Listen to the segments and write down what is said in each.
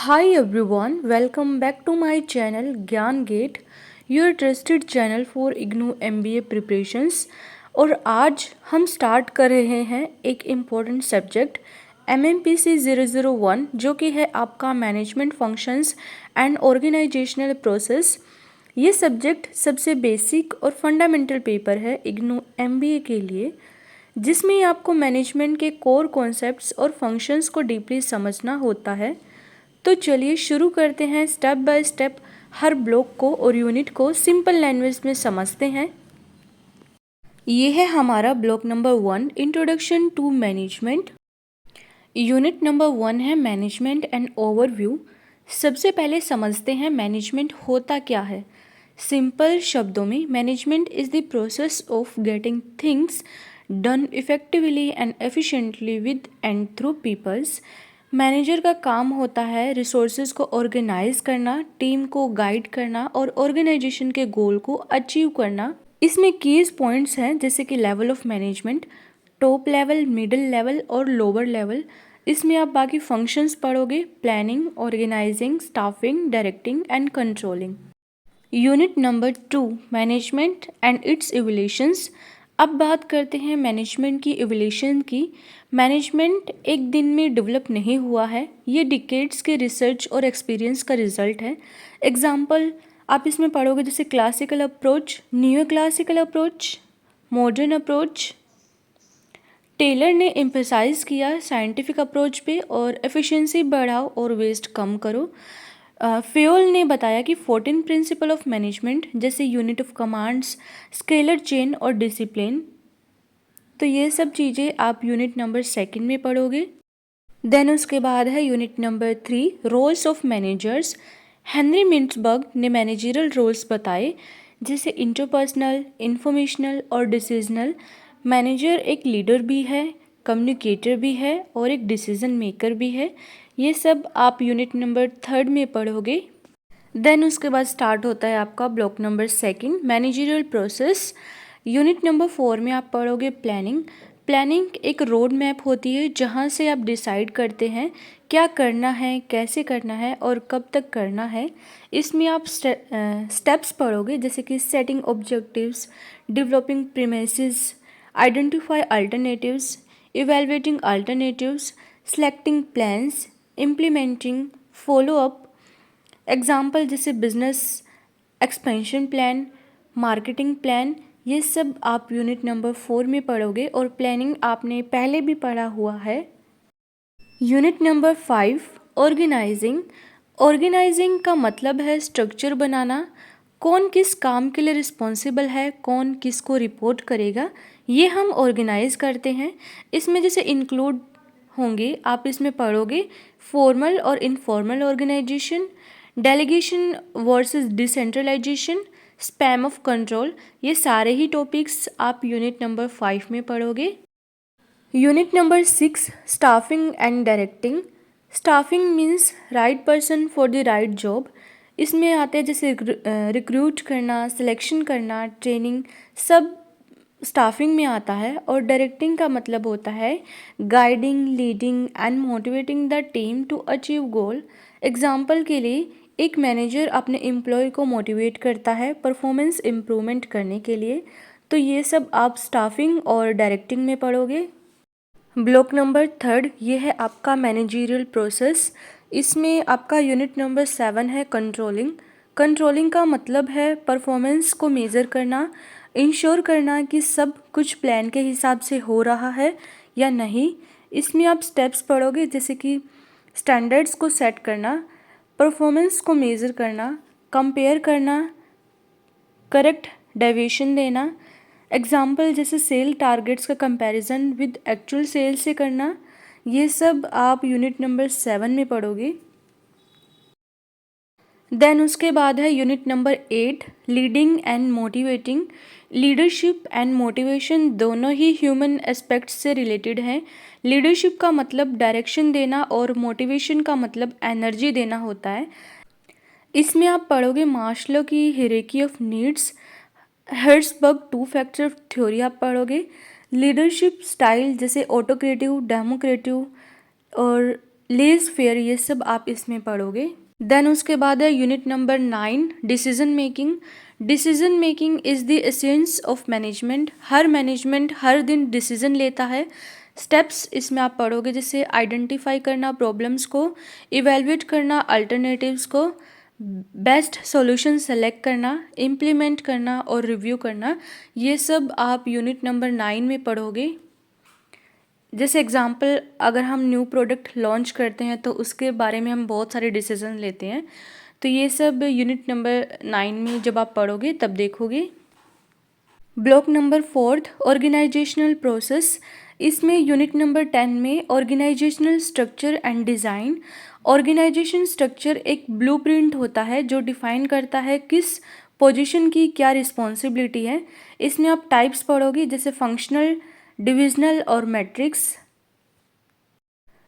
Hi everyone, welcome back to my channel Gyan Gate, your trusted channel for IGNOU MBA preparations। और आज हम start कर रहे हैं एक इम्पोर्टेंट सब्जेक्ट MMPC 001 जो कि है आपका management functions and organisational process. ये सब्जेक्ट सबसे बेसिक और फंडामेंटल पेपर है IGNOU MBA के लिए, जिसमें आपको मैनेजमेंट के कोर कॉन्सेप्ट्स और फंक्शंस को डीपली समझना होता है। तो चलिए शुरू करते हैं स्टेप बाय स्टेप हर ब्लॉक को और यूनिट को सिंपल लैंग्वेज में समझते हैं। ये है हमारा block number 1, introduction to management. Unit number 1 है मैनेजमेंट एंड ओवरव्यू। सबसे पहले समझते हैं मैनेजमेंट होता क्या है। सिंपल शब्दों में management is the process of getting things done effectively and efficiently with and through peoples. Manager का काम होता है रिसोर्सेज को ऑर्गेनाइज करना, टीम को गाइड करना और ऑर्गेनाइजेशन के गोल को अचीव करना। इसमें कीज पॉइंट्स हैं जैसे कि level of management, top level, middle level और लोअर लेवल। इसमें आप बाकी फंक्शंस पढ़ोगे, planning, organising, staffing, directing and controlling. Unit number 2, management and its evolutions. अब बात करते हैं मैनेजमेंट की इवोल्यूशन की। मैनेजमेंट एक दिन में डेवलप नहीं हुआ है, ये डिकेड्स के रिसर्च और एक्सपीरियंस का रिजल्ट है। एग्जाम्पल आप इसमें पढ़ोगे जैसे classical approach, new classical approach, modern approach. Taylor ने एम्फेसाइज किया साइंटिफिक अप्रोच पे और एफिशिएंसी बढ़ाओ और वेस्ट कम करो। फेयोल ने बताया कि 14 प्रिंसिपल ऑफ मैनेजमेंट जैसे unit of commands, scalar chain और डिसिप्लिन। तो ये सब चीज़ें आप यूनिट नंबर 2 में पढ़ोगे। देन उसके बाद है unit number 3, roles of managers. Henry Mintzberg ने मैनेजरल रोल्स बताए जैसे इंटरपर्सनल, इंफॉर्मेशनल और डिसीजनल। मैनेजर एक लीडर भी है, कम्युनिकेटर भी है और एक डिसीजन मेकर भी है। ये सब आप यूनिट नंबर 3 में पढ़ोगे। देन उसके बाद स्टार्ट होता है आपका block number 2, managerial process. Unit number 4 में आप पढ़ोगे प्लानिंग। प्लानिंग एक रोड मैप होती है जहाँ से आप डिसाइड करते हैं क्या करना है, कैसे करना है और कब तक करना है। इसमें आप स्टेप्स पढ़ोगे जैसे कि setting objectives, developing premises, identify alternatives, evaluating alternatives, selecting plans, implementing, follow up. Example जैसे business expansion plan, marketing plan. ये सब आप यूनिट नंबर 4 में पढ़ोगे और प्लानिंग आपने पहले भी पढ़ा हुआ है। Unit number 5, organising. ऑर्गेनाइजिंग का मतलब है स्ट्रक्चर बनाना, कौन किस काम के लिए रिस्पॉन्सिबल है, कौन किसको रिपोर्ट करेगा, ये हम ऑर्गेनाइज करते हैं। इसमें जैसे इंक्लूड होंगे, आप इसमें पढ़ोगे फॉर्मल और informal organisation, delegation versus decentralisation, span of control. ये सारे ही टॉपिक्स आप यूनिट नंबर 5 में पढ़ोगे। Unit number 6, staffing and directing. Staffing means right person for the right job. इसमें आते हैं जैसे रिक्रूट करना, सिलेक्शन करना, ट्रेनिंग, सब स्टाफिंग में आता है। और डायरेक्टिंग का मतलब होता है guiding, leading and motivating the team to achieve goal. Example के लिए एक मैनेजर अपने एम्प्लॉय को मोटिवेट करता है परफॉर्मेंस इम्प्रूवमेंट करने के लिए। तो ये सब आप स्टाफिंग और डायरेक्टिंग में पढ़ोगे। ब्लॉक नंबर 3, ये है आपका मैनेजरियल प्रोसेस। इसमें आपका यूनिट नंबर 7 है कंट्रोलिंग। कंट्रोलिंग का मतलब है परफॉर्मेंस को मेज़र करना, इंश्योर करना कि सब कुछ प्लान के हिसाब से हो रहा है या नहीं। इसमें आप स्टेप्स पढ़ोगे जैसे कि स्टैंडर्ड्स को सेट करना, परफॉर्मेंस को मेज़र करना, कंपेयर करना, करेक्ट डेविएशन देना। एग्जाम्पल जैसे सेल टारगेट्स का कंपैरिजन विद एक्चुअल सेल से करना। ये सब आप यूनिट नंबर 7 में पढ़ोगे। देन उसके बाद है unit number 8, leading and motivating. Leadership and motivation दोनों ही ह्यूमन एस्पेक्ट्स से रिलेटेड हैं। लीडरशिप का मतलब डायरेक्शन देना और मोटिवेशन का मतलब एनर्जी देना होता है। इसमें आप पढ़ोगे मास्लो की hierarchy of needs, Herzberg 2 factor theory आप पढ़ोगे। लीडरशिप स्टाइल जैसे ऑटोक्रेटिव, डेमोक्रेटिव और लेस फेयर, ये सब आप इसमें पढ़ोगे। देन उसके बाद है unit number 9, decision making. Decision making is the essence of management. हर मैनेजमेंट हर दिन डिसीजन लेता है। स्टेप्स इसमें आप पढ़ोगे, जैसे आइडेंटिफाई करना प्रॉब्लम्स को, इवेलुएट करना अल्टरनेटिव्स को, बेस्ट सॉल्यूशन सेलेक्ट करना, इम्प्लीमेंट करना और रिव्यू करना। ये सब आप यूनिट नंबर 9 में पढ़ोगे। जैसे एग्जांपल, अगर हम न्यू प्रोडक्ट लॉन्च करते हैं तो उसके बारे में हम बहुत सारे डिसीजन लेते हैं, तो ये सब यूनिट नंबर 9 में जब आप पढ़ोगे तब देखोगे। Block number 4, organisational process. इसमें यूनिट नंबर 10 में organisational structure and design. Organisation structure एक ब्लूप्रिंट होता है जो डिफाइन करता है किस पोजीशन की क्या रिस्पॉन्सिबिलिटी है। इसमें आप टाइप्स पढ़ोगे, जैसे फंक्शनल, डिविजनल और matrix.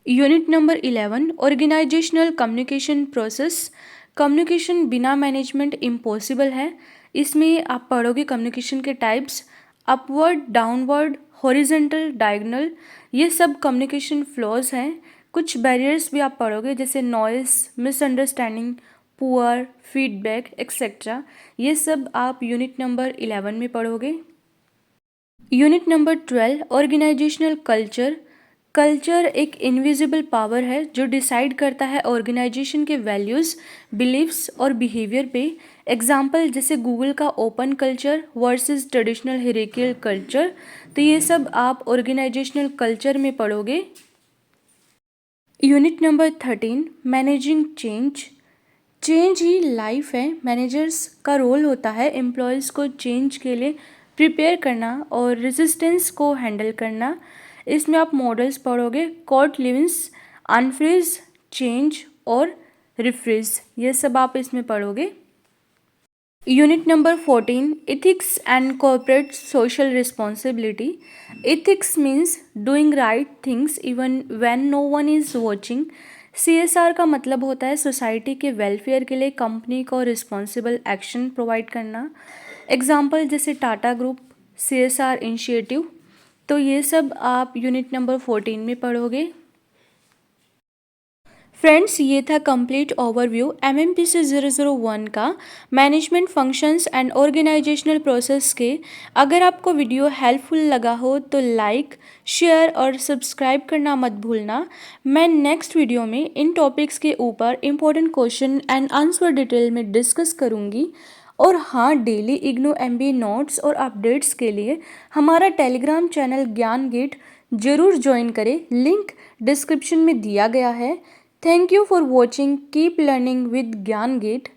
Unit number 11, organisational communication process. Communication बिना मैनेजमेंट इम्पॉसिबल है। इसमें आप पढ़ोगे कम्युनिकेशन के types, upward, downward, horizontal, diagonal. ये सब कम्युनिकेशन फ्लॉज हैं। कुछ बैरियर्स भी आप पढ़ोगे, जैसे noise, misunderstanding, poor feedback etcetera. ये सब आप यूनिट नंबर 11 में पढ़ोगे। Unit number 12, organisational culture. Culture एक इनविजिबल पावर है जो डिसाइड करता है ऑर्गेनाइजेशन के वैल्यूज़, बिलीव्स और बिहेवियर पे। एग्जाम्पल, जैसे गूगल का open culture versus traditional hierarchical culture. तो ये सब आप ऑर्गेनाइजेशनल कल्चर में पढ़ोगे। Unit number 13, managing change. Change ही लाइफ है। मैनेजर्स का रोल होता है एम्प्लॉयज़ को चेंज के लिए प्रिपेयर करना और रेजिस्टेंस को हैंडल करना। इसमें आप मॉडल्स पढ़ोगे, कोर्ट लिविंस, अनफ्रीज, चेंज और रिफ्रीज। ये सब आप इसमें पढ़ोगे। Unit number 14, ethics and corporate social responsibility. Ethics means doing right things even when no one is watching. CSR का मतलब होता है सोसाइटी के वेलफेयर के लिए कंपनी को रिस्पॉन्सिबल एक्शन प्रोवाइड करना। एग्जाम्पल, जैसे टाटा ग्रुप CSR इनिशिएटिव। तो ये सब आप यूनिट नंबर 14 में पढ़ोगे। फ्रेंड्स, ये था कंप्लीट ओवरव्यू MMPC 001 का management functions and organisational process के। अगर आपको वीडियो हेल्पफुल लगा हो तो लाइक, शेयर और सब्सक्राइब करना मत भूलना। मैं नेक्स्ट वीडियो में इन टॉपिक्स के ऊपर important question and answer detail में डिस्कस करूँगी। और हाँ, डेली इग्नू MBA नोट्स और अपडेट्स के लिए हमारा टेलीग्राम चैनल ज्ञान गेट जरूर ज्वाइन करें। लिंक डिस्क्रिप्शन में दिया गया है। Thank you for watching. Keep learning with GyanGate.